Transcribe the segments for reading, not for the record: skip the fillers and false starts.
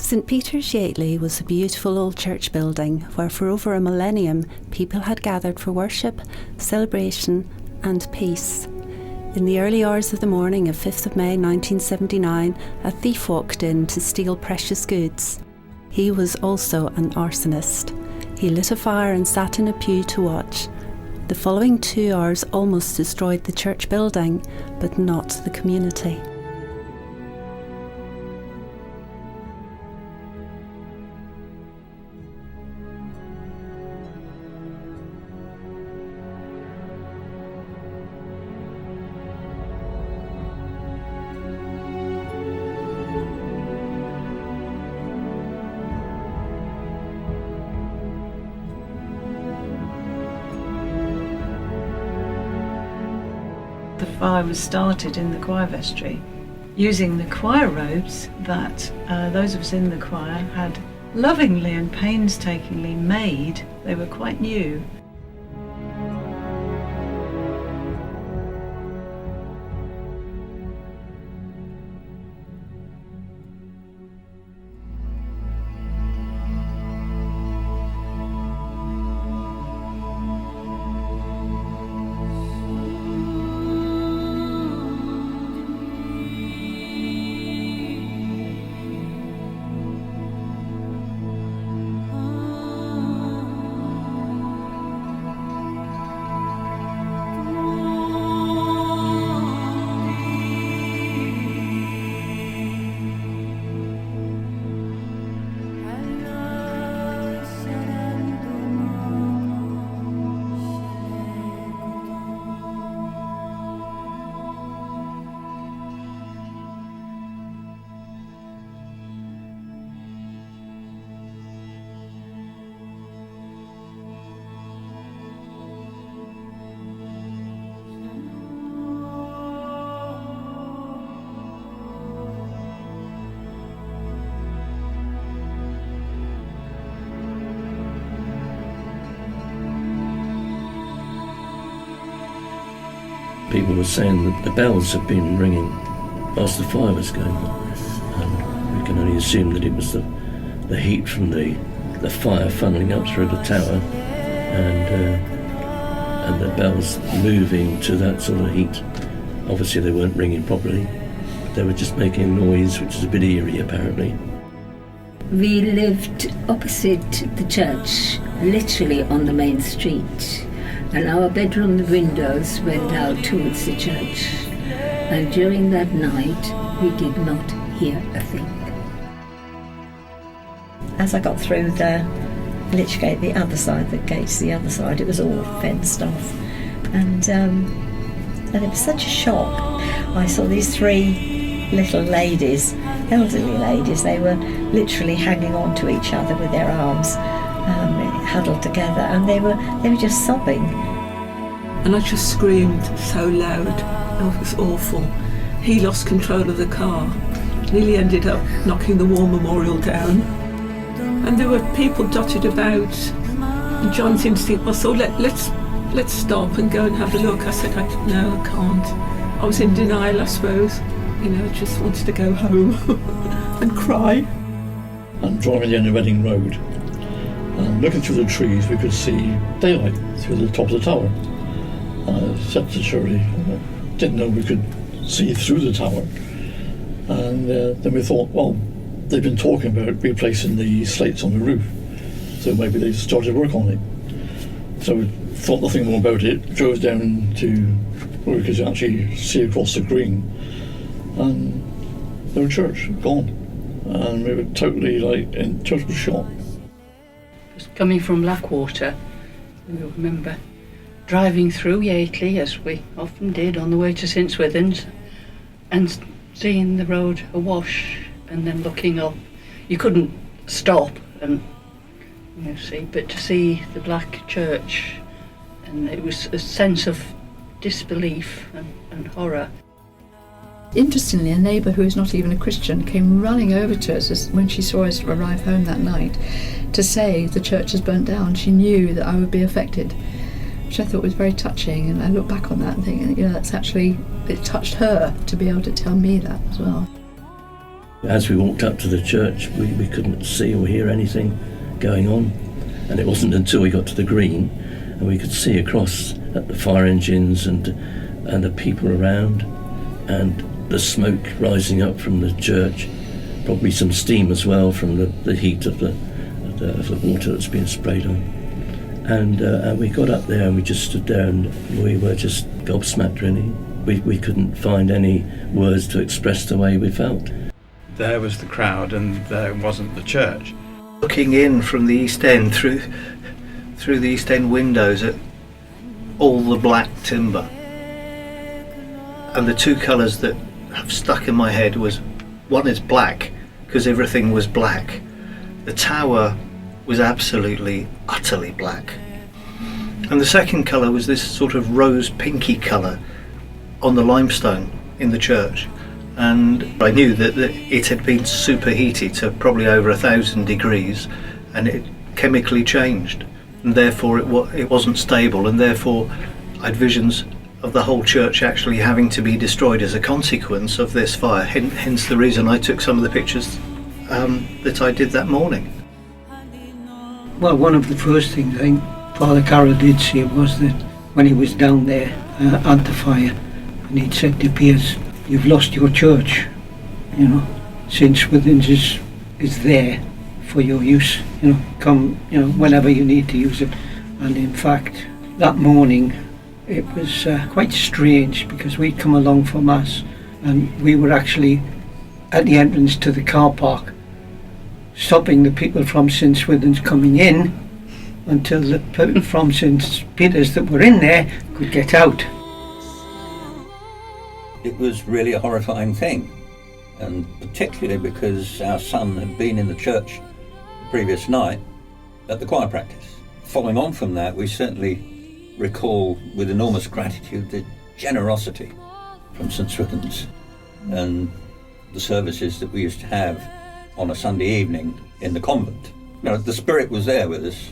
St Peter's Yateley was a beautiful old church building where for over a millennium people had gathered for worship, celebration and peace. In the early hours of the morning of 5th of May 1979, a thief walked in to steal precious goods. He was also an arsonist. He lit a fire and sat in a pew to watch. The following 2 hours almost destroyed the church building, but not the community. The fire was started in the choir vestry using the choir robes that those of us in the choir had lovingly and painstakingly made. They were quite new. People were saying that the bells had been ringing whilst the fire was going on. And we can only assume that it was the heat from the fire funneling up through the tower and the bells moving to that sort of heat. Obviously they weren't ringing properly. They were just making noise, which is a bit eerie apparently. We lived opposite the church, literally on the main street. And our bedroom windows went out towards the church. And during that night, we did not hear a thing. As I got through the Lich Gate, the other side, the gates the other side, it was all fenced off. And it was such a shock. I saw these 3 little ladies, elderly ladies, they were literally hanging on to each other with their arms huddled together, and they were just sobbing. And I just screamed so loud. Oh, it was awful. He lost control of the car, nearly ended up knocking the War Memorial down. And there were people dotted about. And John's instinct was, so let's stop and go and have a look. I said, no, I can't. I was in denial, I suppose. You know, I just wanted to go home and cry. I'm driving down the Reading Road. And looking through the trees, we could see daylight through the top of the tower. I said to Shirley, didn't know we could see through the tower. And then we thought, well, they've been talking about replacing the slates on the roof, so maybe they started work on it. So we thought nothing more about it, drove down to where we could actually see across the green, and no church, gone. And we were totally in total shock. Coming from Blackwater, we remember driving through Yateley, as we often did on the way to St Swithun's, and seeing the road awash, and then looking up. You couldn't stop and see, but to see the black church, and it was a sense of disbelief and horror. Interestingly, a neighbour who is not even a Christian came running over to us when she saw us arrive home that night to say the church has burnt down. She knew that I would be affected, which I thought was very touching, and I look back on that and think, that's actually, it touched her to be able to tell me that as well. As we walked up to the church, we couldn't see or hear anything going on. And it wasn't until we got to the green and we could see across at the fire engines and the people around and the smoke rising up from the church, probably some steam as well from the heat of the water that's been sprayed on. And we got up there and we just stood there and we were just gobsmacked really. We couldn't find any words to express the way we felt. There was the crowd and there wasn't the church. Looking in from the East End through the East End windows at all the black timber, and the two colours that have stuck in my head was, one is black because everything was black. The tower was absolutely, utterly black. And the second colour was this sort of rose pinky colour on the limestone in the church. And I knew that it had been superheated to probably over 1,000 degrees, and it chemically changed, and therefore it wasn't stable, and therefore I had visions of the whole church actually having to be destroyed as a consequence of this fire. Hence the reason I took some of the pictures that I did that morning. Well, one of the first things I think Father Carroll did say was that when he was down there at the fire, and he'd said to Piers, "You've lost your church, St. Swithin's is there for your use, come, whenever you need to use it." And in fact, that morning, it was quite strange because we'd come along for Mass and we were actually at the entrance to the car park, stopping the people from St. Swithin's coming in until the people from St. Peter's that were in there could get out. It was really a horrifying thing, and particularly because our son had been in the church the previous night at the choir practice. Following on from that, we certainly recall with enormous gratitude the generosity from St. Swithin's and the services that we used to have on a Sunday evening in the convent. The spirit was there with us.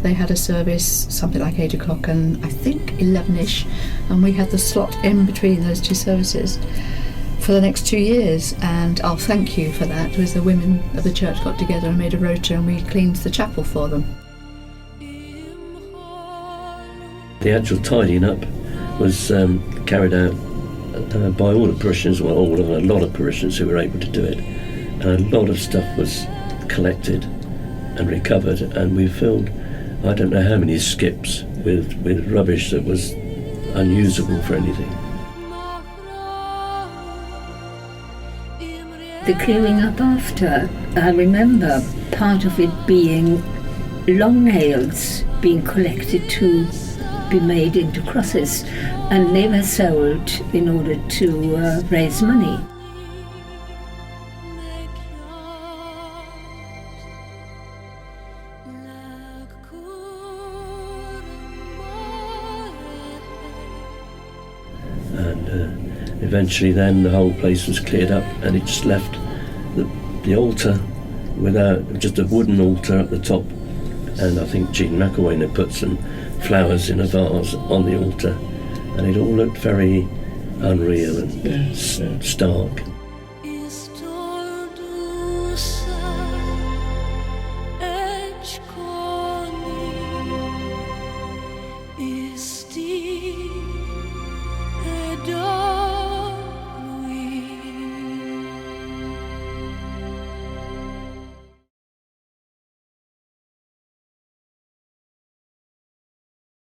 They had a service something like 8 o'clock and I think 11ish, and we had the slot in between those two services for the next 2 years, and I'll thank you for that, was the women of the church got together and made a rota and we cleaned the chapel for them. The actual tidying up was carried out by all the parishioners, well, a lot of parishioners who were able to do it, and a lot of stuff was collected and recovered, and we filled I don't know how many skips with rubbish that was unusable for anything. The clearing up after, I remember part of it being long nails being collected to be made into crosses, and they were sold in order to raise money. Eventually then the whole place was cleared up and it just left the altar without, just a wooden altar at the top, and I think Jean McElwain had put some flowers in a vase on the altar, and it all looked very unreal and stark.